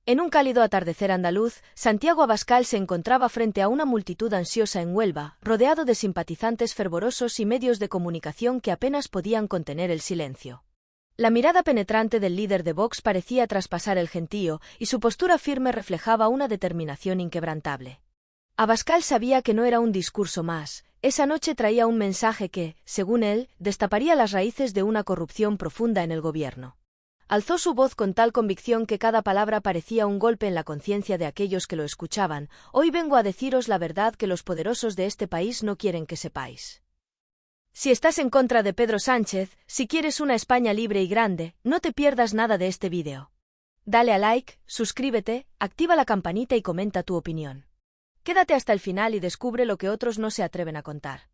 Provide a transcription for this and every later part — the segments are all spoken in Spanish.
En un cálido atardecer andaluz, Santiago Abascal se encontraba frente a una multitud ansiosa en Huelva, rodeado de simpatizantes fervorosos y medios de comunicación que apenas podían contener el silencio. La mirada penetrante del líder de Vox parecía traspasar el gentío, y su postura firme reflejaba una determinación inquebrantable. Abascal sabía que no era un discurso más, esa noche traía un mensaje que, según él, destaparía las raíces de una corrupción profunda en el gobierno. Alzó su voz con tal convicción que cada palabra parecía un golpe en la conciencia de aquellos que lo escuchaban. Hoy vengo a deciros la verdad que los poderosos de este país no quieren que sepáis. Si estás en contra de Pedro Sánchez, si quieres una España libre y grande, no te pierdas nada de este vídeo. Dale a like, suscríbete, activa la campanita y comenta tu opinión. Quédate hasta el final y descubre lo que otros no se atreven a contar.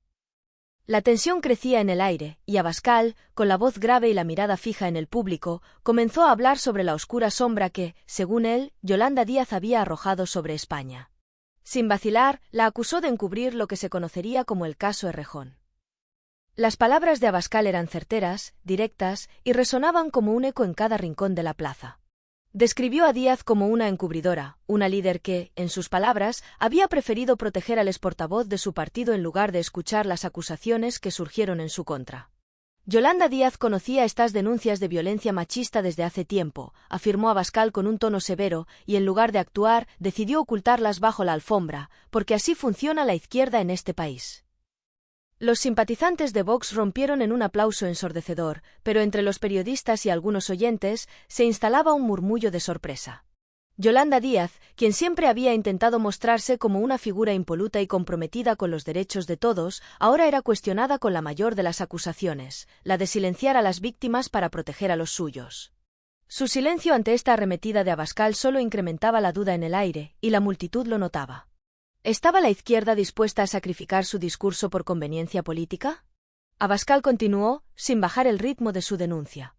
La tensión crecía en el aire, y Abascal, con la voz grave y la mirada fija en el público, comenzó a hablar sobre la oscura sombra que, según él, Yolanda Díaz había arrojado sobre España. Sin vacilar, la acusó de encubrir lo que se conocería como el caso Errejón. Las palabras de Abascal eran certeras, directas, y resonaban como un eco en cada rincón de la plaza. Describió a Díaz como una encubridora, una líder que, en sus palabras, había preferido proteger al exportavoz de su partido en lugar de escuchar las acusaciones que surgieron en su contra. Yolanda Díaz conocía estas denuncias de violencia machista desde hace tiempo, afirmó Abascal con un tono severo, y en lugar de actuar, decidió ocultarlas bajo la alfombra, porque así funciona la izquierda en este país. Los simpatizantes de Vox rompieron en un aplauso ensordecedor, pero entre los periodistas y algunos oyentes se instalaba un murmullo de sorpresa. Yolanda Díaz, quien siempre había intentado mostrarse como una figura impoluta y comprometida con los derechos de todos, ahora era cuestionada con la mayor de las acusaciones, la de silenciar a las víctimas para proteger a los suyos. Su silencio ante esta arremetida de Abascal solo incrementaba la duda en el aire, y la multitud lo notaba. ¿Estaba la izquierda dispuesta a sacrificar su discurso por conveniencia política? Abascal continuó, sin bajar el ritmo de su denuncia.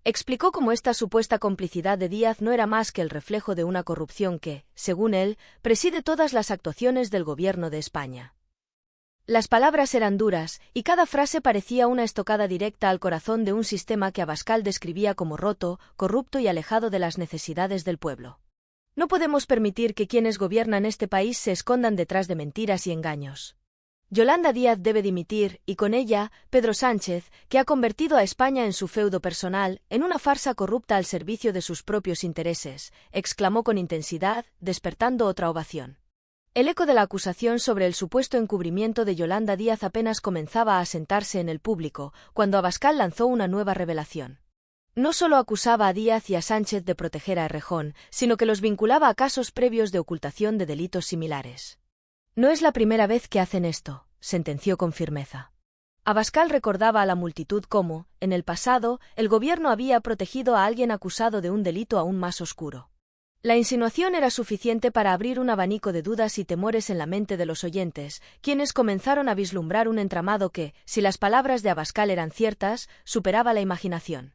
Explicó cómo esta supuesta complicidad de Díaz no era más que el reflejo de una corrupción que, según él, preside todas las actuaciones del gobierno de España. Las palabras eran duras, y cada frase parecía una estocada directa al corazón de un sistema que Abascal describía como roto, corrupto y alejado de las necesidades del pueblo. No podemos permitir que quienes gobiernan este país se escondan detrás de mentiras y engaños. Yolanda Díaz debe dimitir, y con ella, Pedro Sánchez, que ha convertido a España en su feudo personal, en una farsa corrupta al servicio de sus propios intereses, exclamó con intensidad, despertando otra ovación. El eco de la acusación sobre el supuesto encubrimiento de Yolanda Díaz apenas comenzaba a asentarse en el público, cuando Abascal lanzó una nueva revelación. No solo acusaba a Díaz y a Sánchez de proteger a Errejón, sino que los vinculaba a casos previos de ocultación de delitos similares. No es la primera vez que hacen esto, sentenció con firmeza. Abascal recordaba a la multitud cómo, en el pasado, el gobierno había protegido a alguien acusado de un delito aún más oscuro. La insinuación era suficiente para abrir un abanico de dudas y temores en la mente de los oyentes, quienes comenzaron a vislumbrar un entramado que, si las palabras de Abascal eran ciertas, superaba la imaginación.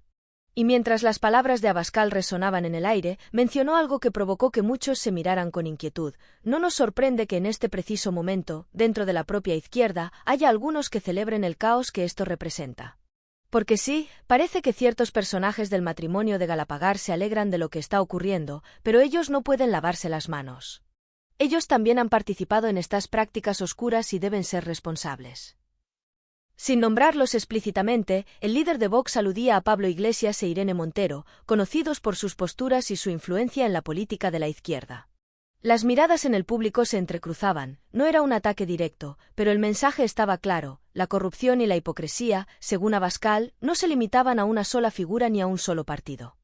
Y mientras las palabras de Abascal resonaban en el aire, mencionó algo que provocó que muchos se miraran con inquietud. No nos sorprende que en este preciso momento, dentro de la propia izquierda, haya algunos que celebren el caos que esto representa. Porque sí, parece que ciertos personajes del matrimonio de Galapagar se alegran de lo que está ocurriendo, pero ellos no pueden lavarse las manos. Ellos también han participado en estas prácticas oscuras y deben ser responsables. Sin nombrarlos explícitamente, el líder de Vox aludía a Pablo Iglesias e Irene Montero, conocidos por sus posturas y su influencia en la política de la izquierda. Las miradas en el público se entrecruzaban, no era un ataque directo, pero el mensaje estaba claro: la corrupción y la hipocresía, según Abascal, no se limitaban a una sola figura ni a un solo partido.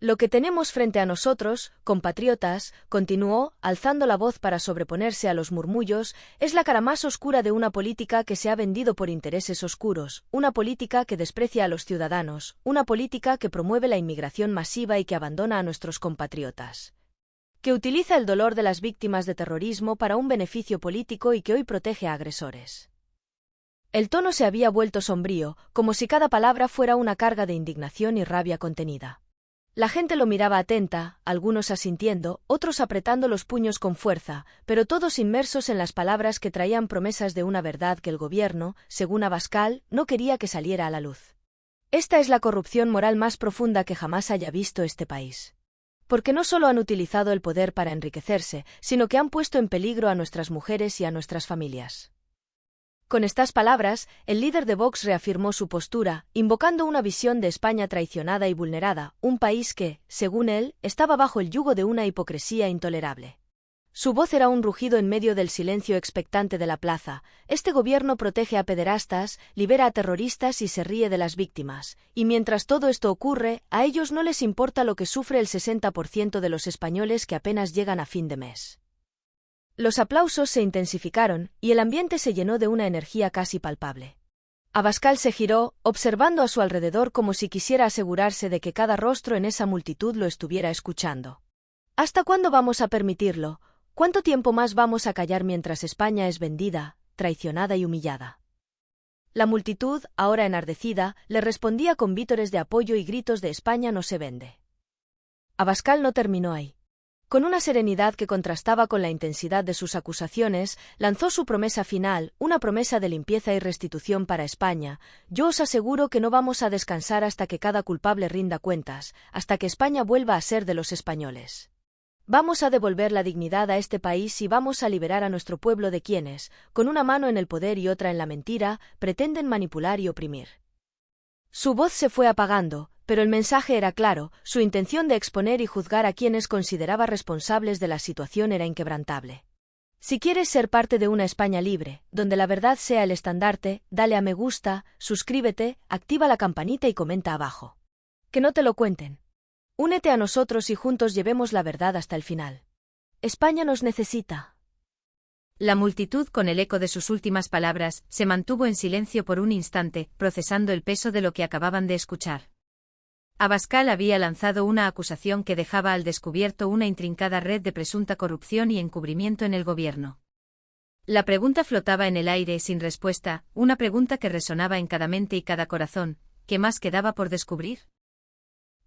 Lo que tenemos frente a nosotros, compatriotas, continuó, alzando la voz para sobreponerse a los murmullos, es la cara más oscura de una política que se ha vendido por intereses oscuros, una política que desprecia a los ciudadanos, una política que promueve la inmigración masiva y que abandona a nuestros compatriotas. Que utiliza el dolor de las víctimas de terrorismo para un beneficio político y que hoy protege a agresores. El tono se había vuelto sombrío, como si cada palabra fuera una carga de indignación y rabia contenida. La gente lo miraba atenta, algunos asintiendo, otros apretando los puños con fuerza, pero todos inmersos en las palabras que traían promesas de una verdad que el gobierno, según Abascal, no quería que saliera a la luz. Esta es la corrupción moral más profunda que jamás haya visto este país. Porque no solo han utilizado el poder para enriquecerse, sino que han puesto en peligro a nuestras mujeres y a nuestras familias. Con estas palabras, el líder de Vox reafirmó su postura, invocando una visión de España traicionada y vulnerada, un país que, según él, estaba bajo el yugo de una hipocresía intolerable. Su voz era un rugido en medio del silencio expectante de la plaza. Este gobierno protege a pederastas, libera a terroristas y se ríe de las víctimas. Y mientras todo esto ocurre, a ellos no les importa lo que sufre el 60% de los españoles que apenas llegan a fin de mes. Los aplausos se intensificaron, y el ambiente se llenó de una energía casi palpable. Abascal se giró, observando a su alrededor como si quisiera asegurarse de que cada rostro en esa multitud lo estuviera escuchando. ¿Hasta cuándo vamos a permitirlo? ¿Cuánto tiempo más vamos a callar mientras España es vendida, traicionada y humillada? La multitud, ahora enardecida, le respondía con vítores de apoyo y gritos de «España no se vende». Abascal no terminó ahí. Con una serenidad que contrastaba con la intensidad de sus acusaciones, lanzó su promesa final, una promesa de limpieza y restitución para España. «Yo os aseguro que no vamos a descansar hasta que cada culpable rinda cuentas, hasta que España vuelva a ser de los españoles. Vamos a devolver la dignidad a este país y vamos a liberar a nuestro pueblo de quienes, con una mano en el poder y otra en la mentira, pretenden manipular y oprimir». Su voz se fue apagando, pero el mensaje era claro, su intención de exponer y juzgar a quienes consideraba responsables de la situación era inquebrantable. Si quieres ser parte de una España libre, donde la verdad sea el estandarte, dale a me gusta, suscríbete, activa la campanita y comenta abajo. Que no te lo cuenten. Únete a nosotros y juntos llevemos la verdad hasta el final. España nos necesita. La multitud, con el eco de sus últimas palabras, se mantuvo en silencio por un instante, procesando el peso de lo que acababan de escuchar. Abascal había lanzado una acusación que dejaba al descubierto una intrincada red de presunta corrupción y encubrimiento en el gobierno. La pregunta flotaba en el aire sin respuesta, una pregunta que resonaba en cada mente y cada corazón. ¿Qué más quedaba por descubrir?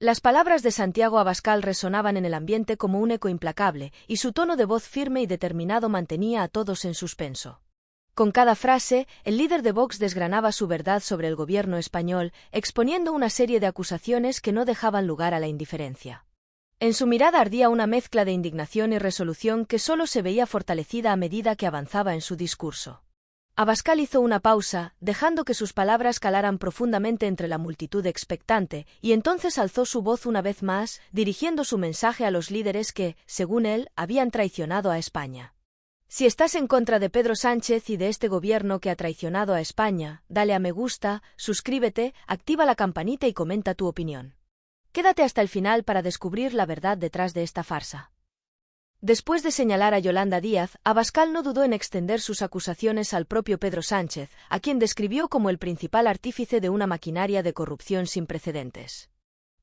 Las palabras de Santiago Abascal resonaban en el ambiente como un eco implacable, y su tono de voz firme y determinado mantenía a todos en suspenso. Con cada frase, el líder de Vox desgranaba su verdad sobre el gobierno español, exponiendo una serie de acusaciones que no dejaban lugar a la indiferencia. En su mirada ardía una mezcla de indignación y resolución que solo se veía fortalecida a medida que avanzaba en su discurso. Abascal hizo una pausa, dejando que sus palabras calaran profundamente entre la multitud expectante, y entonces alzó su voz una vez más, dirigiendo su mensaje a los líderes que, según él, habían traicionado a España. Si estás en contra de Pedro Sánchez y de este gobierno que ha traicionado a España, dale a me gusta, suscríbete, activa la campanita y comenta tu opinión. Quédate hasta el final para descubrir la verdad detrás de esta farsa. Después de señalar a Yolanda Díaz, Abascal no dudó en extender sus acusaciones al propio Pedro Sánchez, a quien describió como el principal artífice de una maquinaria de corrupción sin precedentes.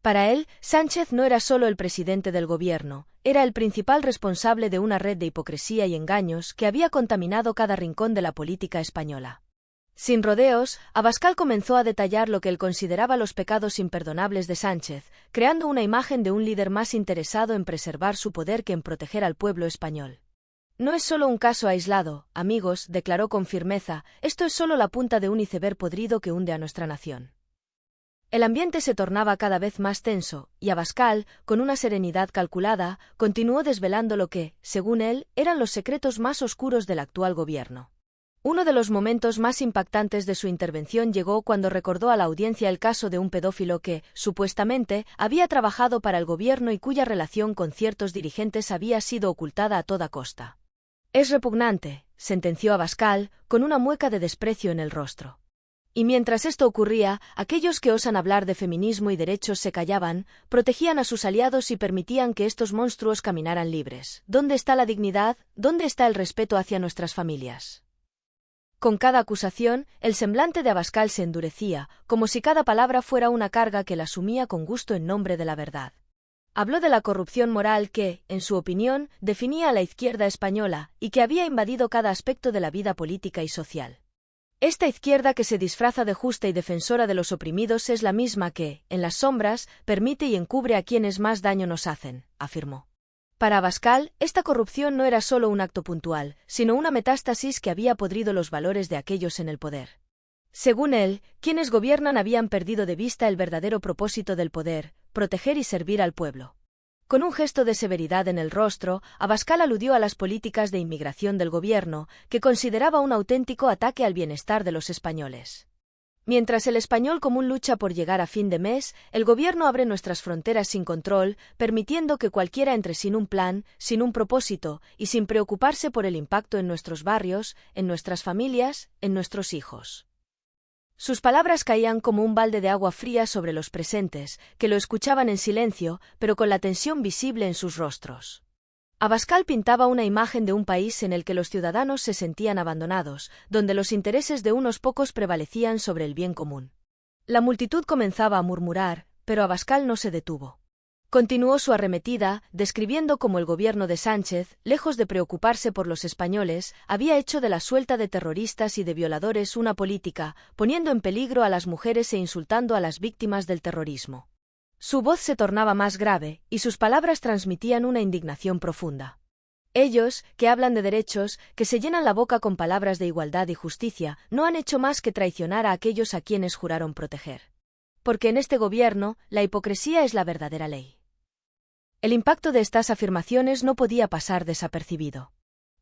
Para él, Sánchez no era solo el presidente del gobierno, era el principal responsable de una red de hipocresía y engaños que había contaminado cada rincón de la política española. Sin rodeos, Abascal comenzó a detallar lo que él consideraba los pecados imperdonables de Sánchez, creando una imagen de un líder más interesado en preservar su poder que en proteger al pueblo español. No es solo un caso aislado, amigos, declaró con firmeza, esto es solo la punta de un iceberg podrido que hunde a nuestra nación. El ambiente se tornaba cada vez más tenso, y Abascal, con una serenidad calculada, continuó desvelando lo que, según él, eran los secretos más oscuros del actual gobierno. Uno de los momentos más impactantes de su intervención llegó cuando recordó a la audiencia el caso de un pedófilo que, supuestamente, había trabajado para el gobierno y cuya relación con ciertos dirigentes había sido ocultada a toda costa. Es repugnante, sentenció Abascal, con una mueca de desprecio en el rostro. Y mientras esto ocurría, aquellos que osan hablar de feminismo y derechos se callaban, protegían a sus aliados y permitían que estos monstruos caminaran libres. ¿Dónde está la dignidad? ¿Dónde está el respeto hacia nuestras familias? Con cada acusación, el semblante de Abascal se endurecía, como si cada palabra fuera una carga que él asumía con gusto en nombre de la verdad. Habló de la corrupción moral que, en su opinión, definía a la izquierda española, y que había invadido cada aspecto de la vida política y social. Esta izquierda que se disfraza de justa y defensora de los oprimidos es la misma que, en las sombras, permite y encubre a quienes más daño nos hacen, afirmó. Para Abascal, esta corrupción no era solo un acto puntual, sino una metástasis que había podrido los valores de aquellos en el poder. Según él, quienes gobiernan habían perdido de vista el verdadero propósito del poder, proteger y servir al pueblo. Con un gesto de severidad en el rostro, Abascal aludió a las políticas de inmigración del gobierno, que consideraba un auténtico ataque al bienestar de los españoles. Mientras el español común lucha por llegar a fin de mes, el gobierno abre nuestras fronteras sin control, permitiendo que cualquiera entre sin un plan, sin un propósito, y sin preocuparse por el impacto en nuestros barrios, en nuestras familias, en nuestros hijos. Sus palabras caían como un balde de agua fría sobre los presentes, que lo escuchaban en silencio, pero con la tensión visible en sus rostros. Abascal pintaba una imagen de un país en el que los ciudadanos se sentían abandonados, donde los intereses de unos pocos prevalecían sobre el bien común. La multitud comenzaba a murmurar, pero Abascal no se detuvo. Continuó su arremetida, describiendo cómo el gobierno de Sánchez, lejos de preocuparse por los españoles, había hecho de la suelta de terroristas y de violadores una política, poniendo en peligro a las mujeres e insultando a las víctimas del terrorismo. Su voz se tornaba más grave, y sus palabras transmitían una indignación profunda. Ellos, que hablan de derechos, que se llenan la boca con palabras de igualdad y justicia, no han hecho más que traicionar a aquellos a quienes juraron proteger. Porque en este gobierno, la hipocresía es la verdadera ley. El impacto de estas afirmaciones no podía pasar desapercibido.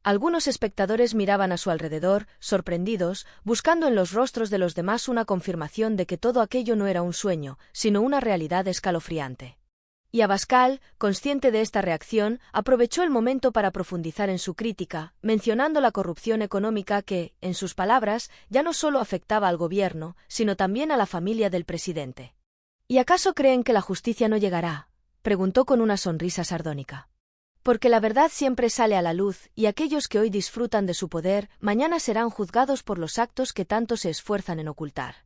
Algunos espectadores miraban a su alrededor, sorprendidos, buscando en los rostros de los demás una confirmación de que todo aquello no era un sueño, sino una realidad escalofriante. Y Abascal, consciente de esta reacción, aprovechó el momento para profundizar en su crítica, mencionando la corrupción económica que, en sus palabras, ya no solo afectaba al gobierno, sino también a la familia del presidente. ¿Y acaso creen que la justicia no llegará?, preguntó con una sonrisa sardónica. Porque la verdad siempre sale a la luz, y aquellos que hoy disfrutan de su poder, mañana serán juzgados por los actos que tanto se esfuerzan en ocultar.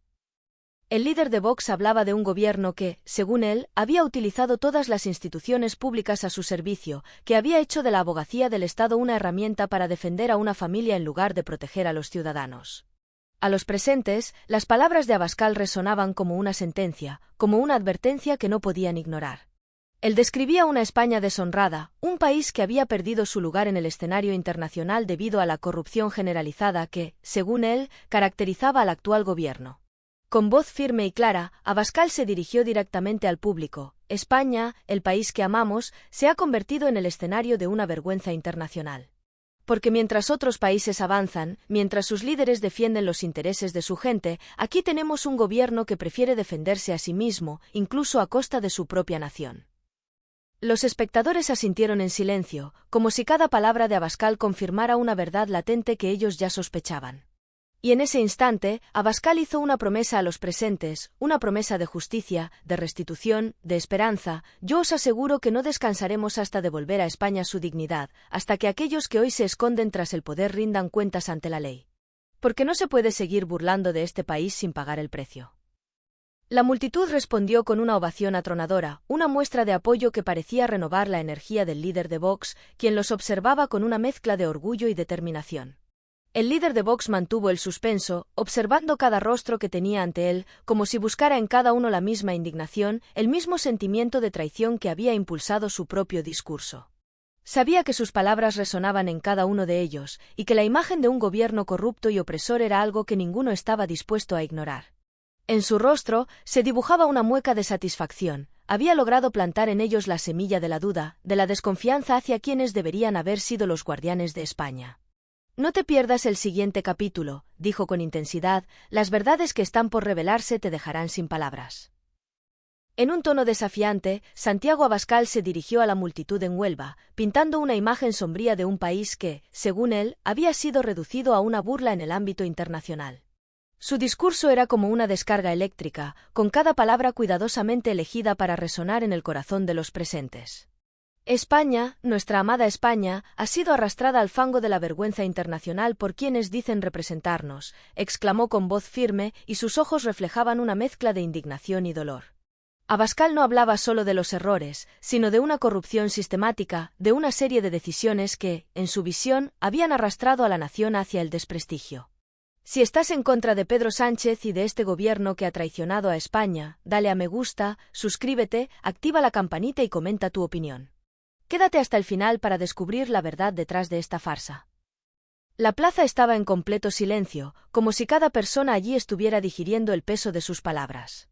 El líder de Vox hablaba de un gobierno que, según él, había utilizado todas las instituciones públicas a su servicio, que había hecho de la abogacía del Estado una herramienta para defender a una familia en lugar de proteger a los ciudadanos. A los presentes, las palabras de Abascal resonaban como una sentencia, como una advertencia que no podían ignorar. Él describía una España deshonrada, un país que había perdido su lugar en el escenario internacional debido a la corrupción generalizada que, según él, caracterizaba al actual gobierno. Con voz firme y clara, Abascal se dirigió directamente al público. España, el país que amamos, se ha convertido en el escenario de una vergüenza internacional. Porque mientras otros países avanzan, mientras sus líderes defienden los intereses de su gente, aquí tenemos un gobierno que prefiere defenderse a sí mismo, incluso a costa de su propia nación. Los espectadores asintieron en silencio, como si cada palabra de Abascal confirmara una verdad latente que ellos ya sospechaban. Y en ese instante, Abascal hizo una promesa a los presentes, una promesa de justicia, de restitución, de esperanza. Yo os aseguro que no descansaremos hasta devolver a España su dignidad, hasta que aquellos que hoy se esconden tras el poder rindan cuentas ante la ley. Porque no se puede seguir burlando de este país sin pagar el precio. La multitud respondió con una ovación atronadora, una muestra de apoyo que parecía renovar la energía del líder de Vox, quien los observaba con una mezcla de orgullo y determinación. El líder de Vox mantuvo el suspenso, observando cada rostro que tenía ante él, como si buscara en cada uno la misma indignación, el mismo sentimiento de traición que había impulsado su propio discurso. Sabía que sus palabras resonaban en cada uno de ellos, y que la imagen de un gobierno corrupto y opresor era algo que ninguno estaba dispuesto a ignorar. En su rostro se dibujaba una mueca de satisfacción. Había logrado plantar en ellos la semilla de la duda, de la desconfianza hacia quienes deberían haber sido los guardianes de España. No te pierdas el siguiente capítulo, dijo con intensidad, las verdades que están por revelarse te dejarán sin palabras. En un tono desafiante, Santiago Abascal se dirigió a la multitud en Huelva, pintando una imagen sombría de un país que, según él, había sido reducido a una burla en el ámbito internacional. Su discurso era como una descarga eléctrica, con cada palabra cuidadosamente elegida para resonar en el corazón de los presentes. España, nuestra amada España, ha sido arrastrada al fango de la vergüenza internacional por quienes dicen representarnos, exclamó con voz firme, y sus ojos reflejaban una mezcla de indignación y dolor. Abascal no hablaba solo de los errores, sino de una corrupción sistemática, de una serie de decisiones que, en su visión, habían arrastrado a la nación hacia el desprestigio. Si estás en contra de Pedro Sánchez y de este gobierno que ha traicionado a España, dale a me gusta, suscríbete, activa la campanita y comenta tu opinión. Quédate hasta el final para descubrir la verdad detrás de esta farsa. La plaza estaba en completo silencio, como si cada persona allí estuviera digiriendo el peso de sus palabras.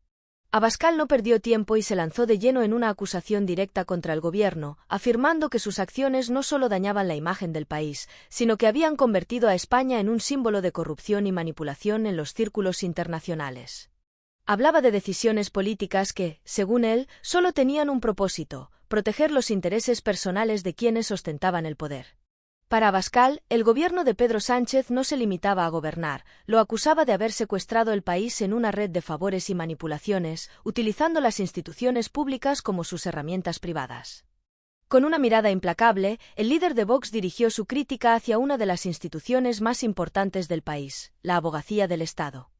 Abascal no perdió tiempo y se lanzó de lleno en una acusación directa contra el gobierno, afirmando que sus acciones no solo dañaban la imagen del país, sino que habían convertido a España en un símbolo de corrupción y manipulación en los círculos internacionales. Hablaba de decisiones políticas que, según él, solo tenían un propósito: proteger los intereses personales de quienes ostentaban el poder. Para Abascal, el gobierno de Pedro Sánchez no se limitaba a gobernar, lo acusaba de haber secuestrado el país en una red de favores y manipulaciones, utilizando las instituciones públicas como sus herramientas privadas. Con una mirada implacable, el líder de Vox dirigió su crítica hacia una de las instituciones más importantes del país, la Abogacía del Estado.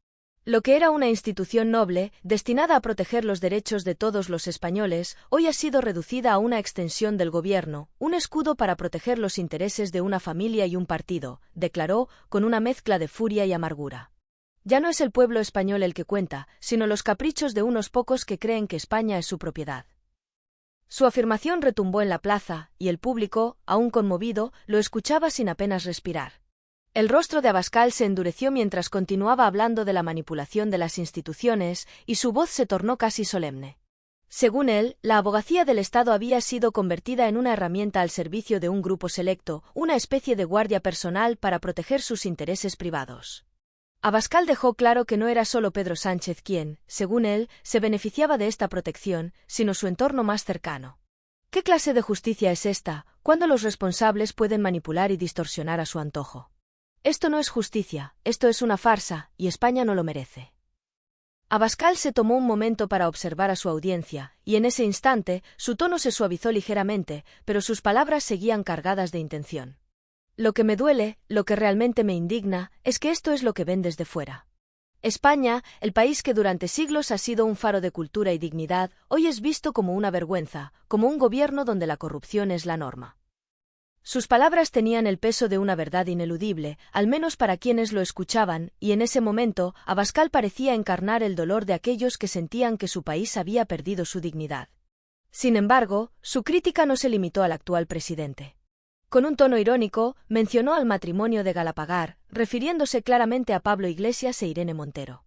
Lo que era una institución noble, destinada a proteger los derechos de todos los españoles, hoy ha sido reducida a una extensión del gobierno, un escudo para proteger los intereses de una familia y un partido, declaró, con una mezcla de furia y amargura. Ya no es el pueblo español el que cuenta, sino los caprichos de unos pocos que creen que España es su propiedad. Su afirmación retumbó en la plaza, y el público, aún conmovido, lo escuchaba sin apenas respirar. El rostro de Abascal se endureció mientras continuaba hablando de la manipulación de las instituciones, y su voz se tornó casi solemne. Según él, la Abogacía del Estado había sido convertida en una herramienta al servicio de un grupo selecto, una especie de guardia personal para proteger sus intereses privados. Abascal dejó claro que no era solo Pedro Sánchez quien, según él, se beneficiaba de esta protección, sino su entorno más cercano. ¿Qué clase de justicia es esta, cuando los responsables pueden manipular y distorsionar a su antojo? Esto no es justicia, esto es una farsa, y España no lo merece. Abascal se tomó un momento para observar a su audiencia, y en ese instante, su tono se suavizó ligeramente, pero sus palabras seguían cargadas de intención. Lo que me duele, lo que realmente me indigna, es que esto es lo que ven desde fuera. España, el país que durante siglos ha sido un faro de cultura y dignidad, hoy es visto como una vergüenza, como un gobierno donde la corrupción es la norma. Sus palabras tenían el peso de una verdad ineludible, al menos para quienes lo escuchaban, y en ese momento, Abascal parecía encarnar el dolor de aquellos que sentían que su país había perdido su dignidad. Sin embargo, su crítica no se limitó al actual presidente. Con un tono irónico, mencionó al matrimonio de Galapagar, refiriéndose claramente a Pablo Iglesias e Irene Montero.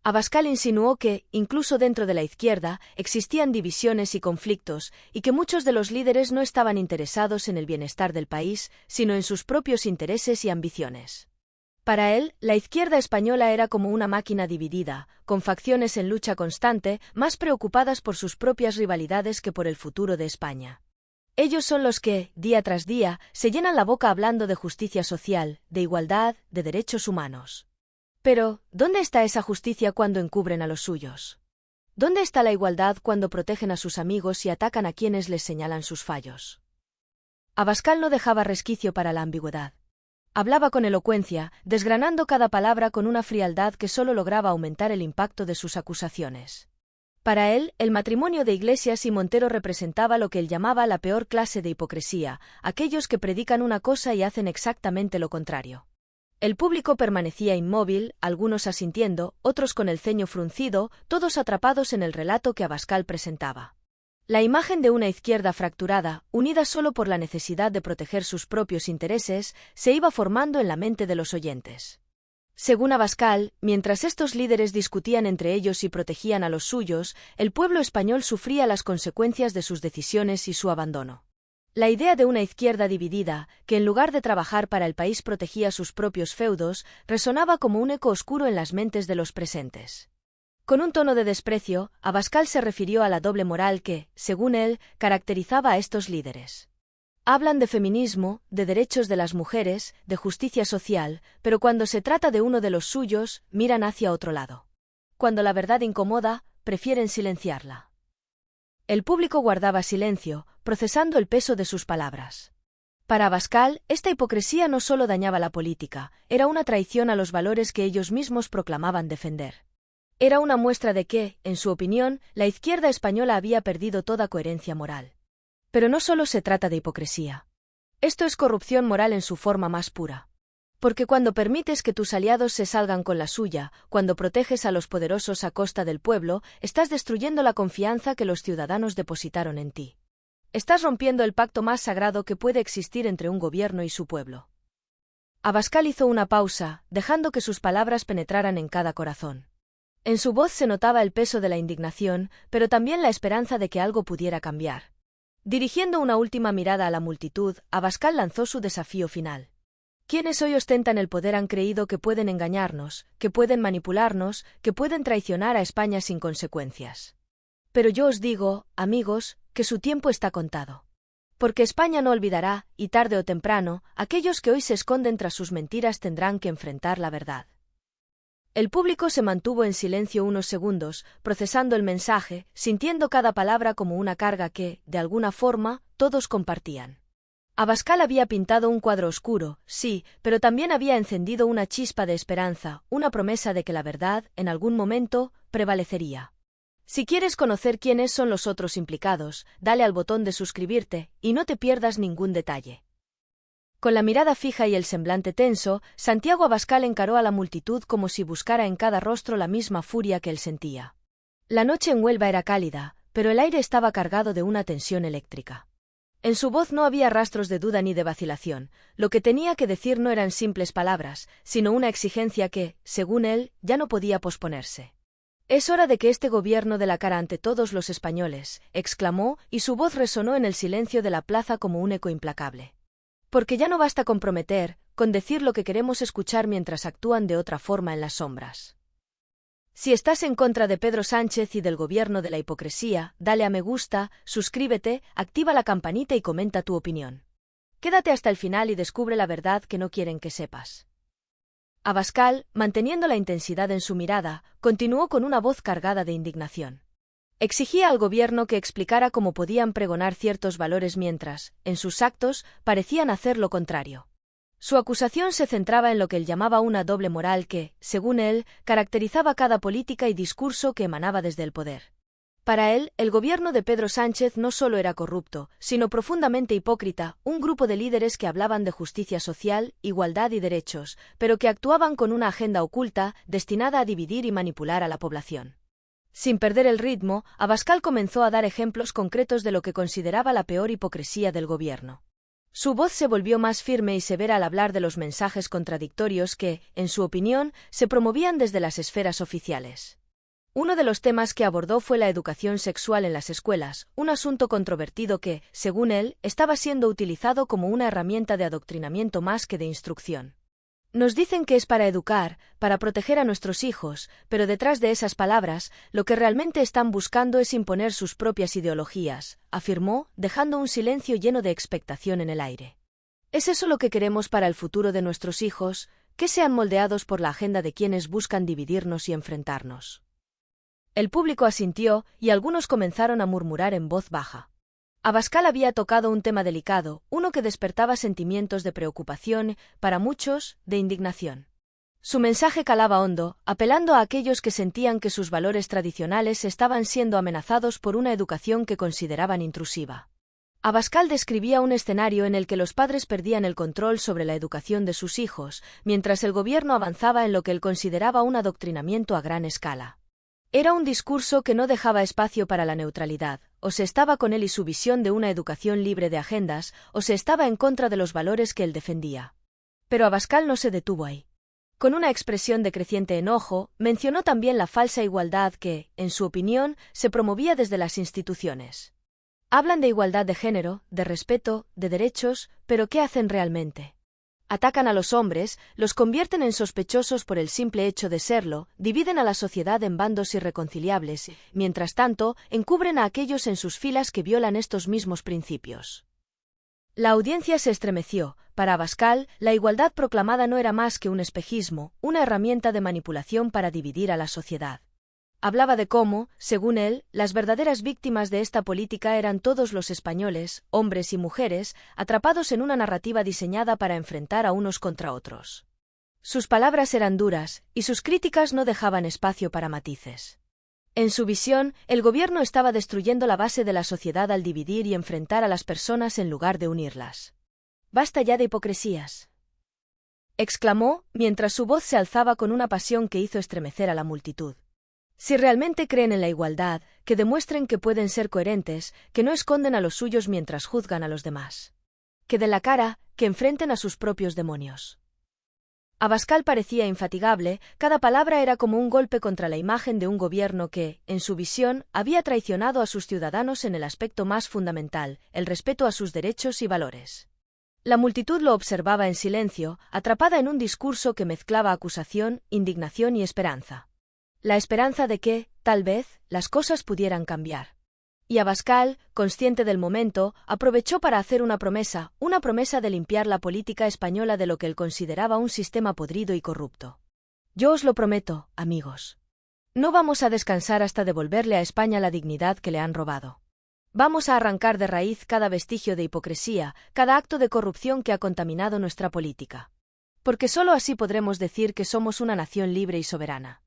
Abascal insinuó que, incluso dentro de la izquierda, existían divisiones y conflictos, y que muchos de los líderes no estaban interesados en el bienestar del país, sino en sus propios intereses y ambiciones. Para él, la izquierda española era como una máquina dividida, con facciones en lucha constante, más preocupadas por sus propias rivalidades que por el futuro de España. Ellos son los que, día tras día, se llenan la boca hablando de justicia social, de igualdad, de derechos humanos. Pero, ¿dónde está esa justicia cuando encubren a los suyos? ¿Dónde está la igualdad cuando protegen a sus amigos y atacan a quienes les señalan sus fallos? Abascal no dejaba resquicio para la ambigüedad. Hablaba con elocuencia, desgranando cada palabra con una frialdad que solo lograba aumentar el impacto de sus acusaciones. Para él, el matrimonio de Iglesias y Montero representaba lo que él llamaba la peor clase de hipocresía, aquellos que predican una cosa y hacen exactamente lo contrario. El público permanecía inmóvil, algunos asintiendo, otros con el ceño fruncido, todos atrapados en el relato que Abascal presentaba. La imagen de una izquierda fracturada, unida solo por la necesidad de proteger sus propios intereses, se iba formando en la mente de los oyentes. Según Abascal, mientras estos líderes discutían entre ellos y protegían a los suyos, el pueblo español sufría las consecuencias de sus decisiones y su abandono. La idea de una izquierda dividida, que en lugar de trabajar para el país protegía sus propios feudos, resonaba como un eco oscuro en las mentes de los presentes. Con un tono de desprecio, Abascal se refirió a la doble moral que, según él, caracterizaba a estos líderes. Hablan de feminismo, de derechos de las mujeres, de justicia social, pero cuando se trata de uno de los suyos, miran hacia otro lado. Cuando la verdad incomoda, prefieren silenciarla. El público guardaba silencio, procesando el peso de sus palabras. Para Abascal, esta hipocresía no solo dañaba la política, era una traición a los valores que ellos mismos proclamaban defender. Era una muestra de que, en su opinión, la izquierda española había perdido toda coherencia moral. Pero no solo se trata de hipocresía. Esto es corrupción moral en su forma más pura. Porque cuando permites que tus aliados se salgan con la suya, cuando proteges a los poderosos a costa del pueblo, estás destruyendo la confianza que los ciudadanos depositaron en ti. Estás rompiendo el pacto más sagrado que puede existir entre un gobierno y su pueblo. Abascal hizo una pausa, dejando que sus palabras penetraran en cada corazón. En su voz se notaba el peso de la indignación, pero también la esperanza de que algo pudiera cambiar. Dirigiendo una última mirada a la multitud, Abascal lanzó su desafío final. Quienes hoy ostentan el poder han creído que pueden engañarnos, que pueden manipularnos, que pueden traicionar a España sin consecuencias. Pero yo os digo, amigos, que su tiempo está contado. Porque España no olvidará, y tarde o temprano, aquellos que hoy se esconden tras sus mentiras tendrán que enfrentar la verdad. El público se mantuvo en silencio unos segundos, procesando el mensaje, sintiendo cada palabra como una carga que, de alguna forma, todos compartían. Abascal había pintado un cuadro oscuro, sí, pero también había encendido una chispa de esperanza, una promesa de que la verdad, en algún momento, prevalecería. Si quieres conocer quiénes son los otros implicados, dale al botón de suscribirte, y no te pierdas ningún detalle. Con la mirada fija y el semblante tenso, Santiago Abascal encaró a la multitud como si buscara en cada rostro la misma furia que él sentía. La noche en Huelva era cálida, pero el aire estaba cargado de una tensión eléctrica. En su voz no había rastros de duda ni de vacilación, lo que tenía que decir no eran simples palabras, sino una exigencia que, según él, ya no podía posponerse. «Es hora de que este gobierno dé la cara ante todos los españoles», exclamó, y su voz resonó en el silencio de la plaza como un eco implacable. Porque ya no basta con prometer, con decir lo que queremos escuchar mientras actúan de otra forma en las sombras. Si estás en contra de Pedro Sánchez y del gobierno de la hipocresía, dale a me gusta, suscríbete, activa la campanita y comenta tu opinión. Quédate hasta el final y descubre la verdad que no quieren que sepas. Abascal, manteniendo la intensidad en su mirada, continuó con una voz cargada de indignación. Exigía al gobierno que explicara cómo podían pregonar ciertos valores mientras, en sus actos, parecían hacer lo contrario. Su acusación se centraba en lo que él llamaba una doble moral que, según él, caracterizaba cada política y discurso que emanaba desde el poder. Para él, el gobierno de Pedro Sánchez no solo era corrupto, sino profundamente hipócrita, un grupo de líderes que hablaban de justicia social, igualdad y derechos, pero que actuaban con una agenda oculta, destinada a dividir y manipular a la población. Sin perder el ritmo, Abascal comenzó a dar ejemplos concretos de lo que consideraba la peor hipocresía del gobierno. Su voz se volvió más firme y severa al hablar de los mensajes contradictorios que, en su opinión, se promovían desde las esferas oficiales. Uno de los temas que abordó fue la educación sexual en las escuelas, un asunto controvertido que, según él, estaba siendo utilizado como una herramienta de adoctrinamiento más que de instrucción. Nos dicen que es para educar, para proteger a nuestros hijos, pero detrás de esas palabras, lo que realmente están buscando es imponer sus propias ideologías, afirmó, dejando un silencio lleno de expectación en el aire. ¿Es eso lo que queremos para el futuro de nuestros hijos, que sean moldeados por la agenda de quienes buscan dividirnos y enfrentarnos? El público asintió, y algunos comenzaron a murmurar en voz baja. Abascal había tocado un tema delicado, uno que despertaba sentimientos de preocupación, para muchos, de indignación. Su mensaje calaba hondo, apelando a aquellos que sentían que sus valores tradicionales estaban siendo amenazados por una educación que consideraban intrusiva. Abascal describía un escenario en el que los padres perdían el control sobre la educación de sus hijos, mientras el gobierno avanzaba en lo que él consideraba un adoctrinamiento a gran escala. Era un discurso que no dejaba espacio para la neutralidad, o se estaba con él y su visión de una educación libre de agendas, o se estaba en contra de los valores que él defendía. Pero Abascal no se detuvo ahí. Con una expresión de creciente enojo, mencionó también la falsa igualdad que, en su opinión, se promovía desde las instituciones. Hablan de igualdad de género, de respeto, de derechos, pero ¿qué hacen realmente? Atacan a los hombres, los convierten en sospechosos por el simple hecho de serlo, dividen a la sociedad en bandos irreconciliables, mientras tanto, encubren a aquellos en sus filas que violan estos mismos principios. La audiencia se estremeció. Para Abascal, la igualdad proclamada no era más que un espejismo, una herramienta de manipulación para dividir a la sociedad. Hablaba de cómo, según él, las verdaderas víctimas de esta política eran todos los españoles, hombres y mujeres, atrapados en una narrativa diseñada para enfrentar a unos contra otros. Sus palabras eran duras, y sus críticas no dejaban espacio para matices. En su visión, el gobierno estaba destruyendo la base de la sociedad al dividir y enfrentar a las personas en lugar de unirlas. «Basta ya de hipocresías», exclamó, mientras su voz se alzaba con una pasión que hizo estremecer a la multitud. Si realmente creen en la igualdad, que demuestren que pueden ser coherentes, que no esconden a los suyos mientras juzgan a los demás. Que den la cara, que enfrenten a sus propios demonios. Abascal parecía infatigable, cada palabra era como un golpe contra la imagen de un gobierno que, en su visión, había traicionado a sus ciudadanos en el aspecto más fundamental, el respeto a sus derechos y valores. La multitud lo observaba en silencio, atrapada en un discurso que mezclaba acusación, indignación y esperanza. La esperanza de que, tal vez, las cosas pudieran cambiar. Y Abascal, consciente del momento, aprovechó para hacer una promesa de limpiar la política española de lo que él consideraba un sistema podrido y corrupto. Yo os lo prometo, amigos. No vamos a descansar hasta devolverle a España la dignidad que le han robado. Vamos a arrancar de raíz cada vestigio de hipocresía, cada acto de corrupción que ha contaminado nuestra política. Porque sólo así podremos decir que somos una nación libre y soberana.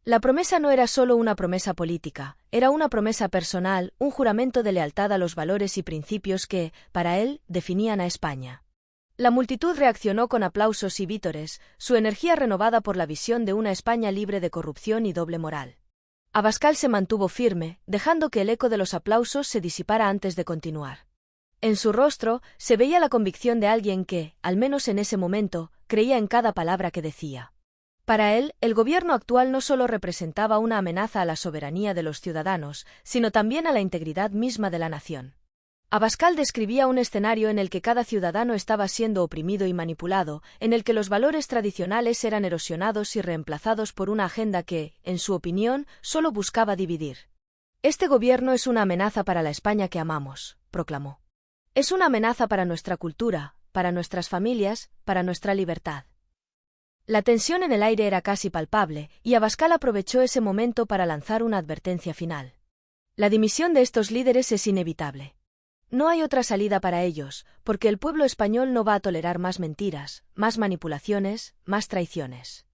La promesa no era solo una promesa política, era una promesa personal, un juramento de lealtad a los valores y principios que, para él, definían a España. La multitud reaccionó con aplausos y vítores, su energía renovada por la visión de una España libre de corrupción y doble moral. Abascal se mantuvo firme, dejando que el eco de los aplausos se disipara antes de continuar. En su rostro se veía la convicción de alguien que, al menos en ese momento, creía en cada palabra que decía. Para él, el gobierno actual no solo representaba una amenaza a la soberanía de los ciudadanos, sino también a la integridad misma de la nación. Abascal describía un escenario en el que cada ciudadano estaba siendo oprimido y manipulado, en el que los valores tradicionales eran erosionados y reemplazados por una agenda que, en su opinión, solo buscaba dividir. Este gobierno es una amenaza para la España que amamos, proclamó. Es una amenaza para nuestra cultura, para nuestras familias, para nuestra libertad. La tensión en el aire era casi palpable, y Abascal aprovechó ese momento para lanzar una advertencia final. La dimisión de estos líderes es inevitable. No hay otra salida para ellos, porque el pueblo español no va a tolerar más mentiras, más manipulaciones, más traiciones.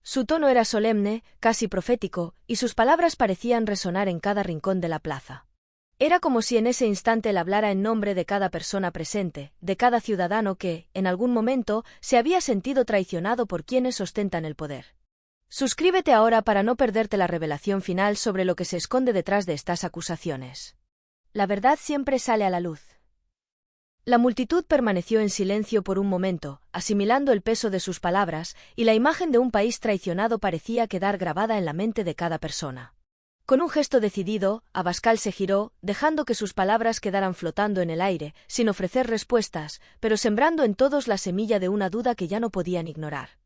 Su tono era solemne, casi profético, y sus palabras parecían resonar en cada rincón de la plaza. Era como si en ese instante él hablara en nombre de cada persona presente, de cada ciudadano que, en algún momento, se había sentido traicionado por quienes ostentan el poder. Suscríbete ahora para no perderte la revelación final sobre lo que se esconde detrás de estas acusaciones. La verdad siempre sale a la luz. La multitud permaneció en silencio por un momento, asimilando el peso de sus palabras, y la imagen de un país traicionado parecía quedar grabada en la mente de cada persona. Con un gesto decidido, Abascal se giró, dejando que sus palabras quedaran flotando en el aire, sin ofrecer respuestas, pero sembrando en todos la semilla de una duda que ya no podían ignorar.